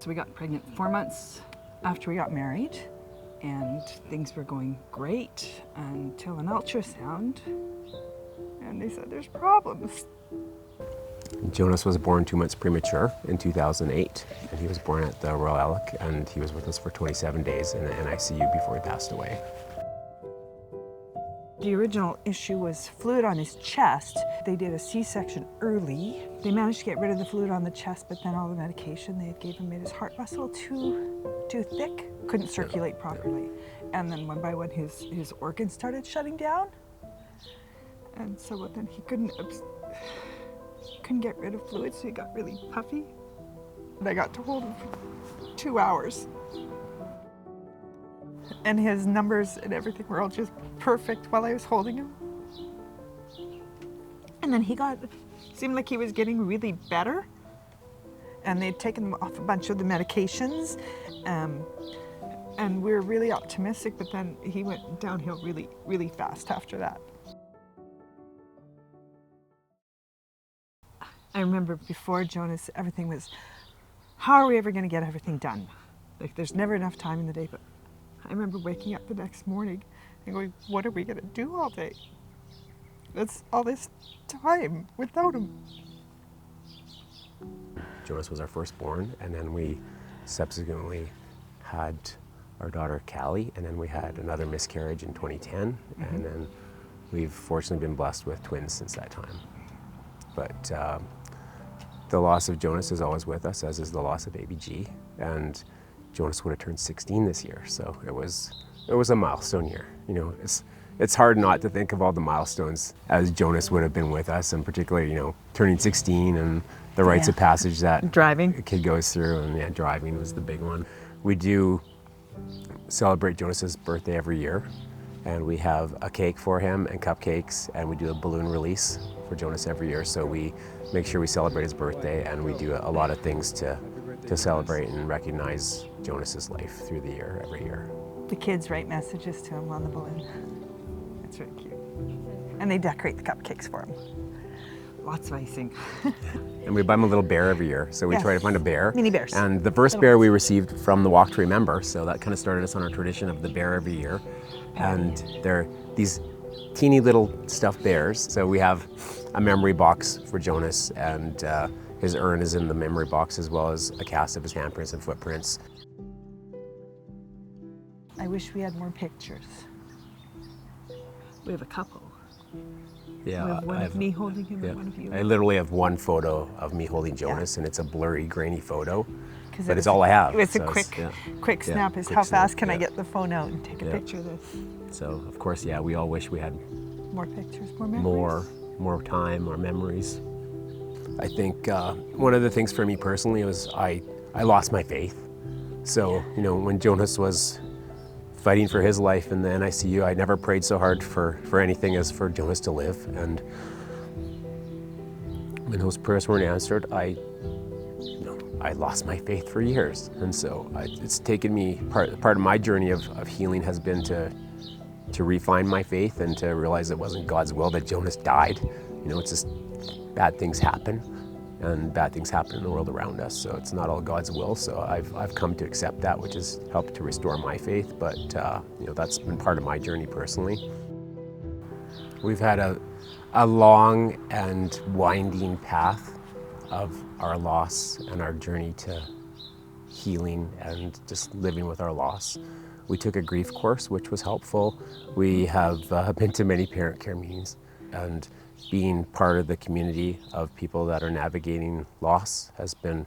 So we got pregnant 4 months after we got married, and things were going great until an ultrasound, and they said there's problems. Jonas was born 2 months premature in 2008, and he was born at the Royal Alec, and he was with us for 27 days in the NICU before he passed away. The original issue was fluid on his chest. They did a C-section early. They managed to get rid of the fluid on the chest, but then all the medication they had gave him made his heart muscle too thick, couldn't circulate properly. And then one by one his organs started shutting down. And so then he couldn't get rid of fluid, so he got really puffy. And I got to hold him for 2 hours. And his numbers and everything were all just perfect while I was holding him. And then seemed like he was getting really better. And they'd taken him off a bunch of the medications. And we were really optimistic, but then he went downhill really, really fast after that. I remember before Jonas, everything was, how are we ever going to get everything done? Like, there's never enough time in the day, but I remember waking up the next morning and going, what are we going to do all day? That's all this time without him. Jonas was our firstborn, and then we subsequently had our daughter Callie, and then we had another miscarriage in 2010, and then we've fortunately been blessed with twins since that time. But the loss of Jonas is always with us, as is the loss of baby G, and Jonas would have turned 16 this year, so it was a milestone year. You know, it's hard not to think of all the milestones as Jonas would have been with us, and particularly, you know, turning 16 and the rites of passage that driving a kid goes through, and driving was the big one. We do celebrate Jonas's birthday every year, and we have a cake for him and cupcakes, and we do a balloon release for Jonas every year. So we make sure we celebrate his birthday, and we do a lot of things to celebrate and recognize Jonas's life through the year, every year. The kids write messages to him on the balloon. It's really cute. And they decorate the cupcakes for him. Lots of icing. And we buy him a little bear every year. So we try to find a bear. Mini bears. And the first bear we received from the Walk to Remember, so that kind of started us on our tradition of the bear every year. And they're these teeny little stuffed bears. So we have a memory box for Jonas, and his urn is in the memory box, as well as a cast of his handprints and footprints. I wish we had more pictures. We have a couple. Yeah, we have one of me holding him and one of you. I literally have one photo of me holding Jonas, and it's a blurry, grainy photo, but it's all I have. It's a quick snap. Is how fast can I get the phone out and take a picture of this? So, of course, we all wish we had more pictures, more memories. More time, more memories. I think one of the things for me personally was I lost my faith. So, you know, when Jonas was fighting for his life in the NICU, I never prayed so hard for anything as for Jonas to live. And when those prayers weren't answered, I lost my faith for years. And so it's taken me, part of my journey of healing has been to refine my faith and to realize it wasn't God's will that Jonas died. You know, it's just bad things happen, and bad things happen in the world around us. So it's not all God's will. So I've come to accept that, which has helped to restore my faith. But you know, that's been part of my journey personally. We've had a long and winding path of our loss and our journey to healing and just living with our loss. We took a grief course, which was helpful. We have been to many parent care meetings, and being part of the community of people that are navigating loss has been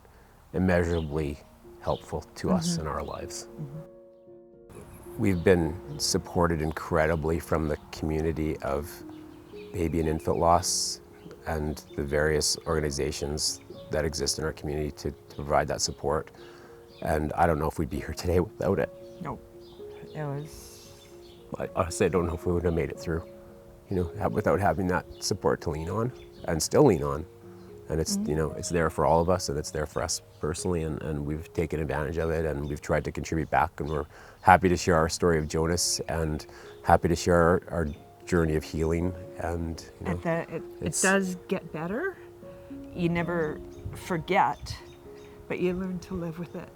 immeasurably helpful to us in our lives. We've been supported incredibly from the community of baby and infant loss and the various organizations that exist in our community to provide that support. And I don't know if we'd be here today without it. No, it was... Honestly, I don't know if we would have made it through, you know, without having that support to lean on and still lean on. And it's, you know, it's there for all of us, and it's there for us personally, and we've taken advantage of it, and we've tried to contribute back, and we're happy to share our story of Jonas and happy to share our journey of healing. And you know, it does get better. You never forget, but you learn to live with it.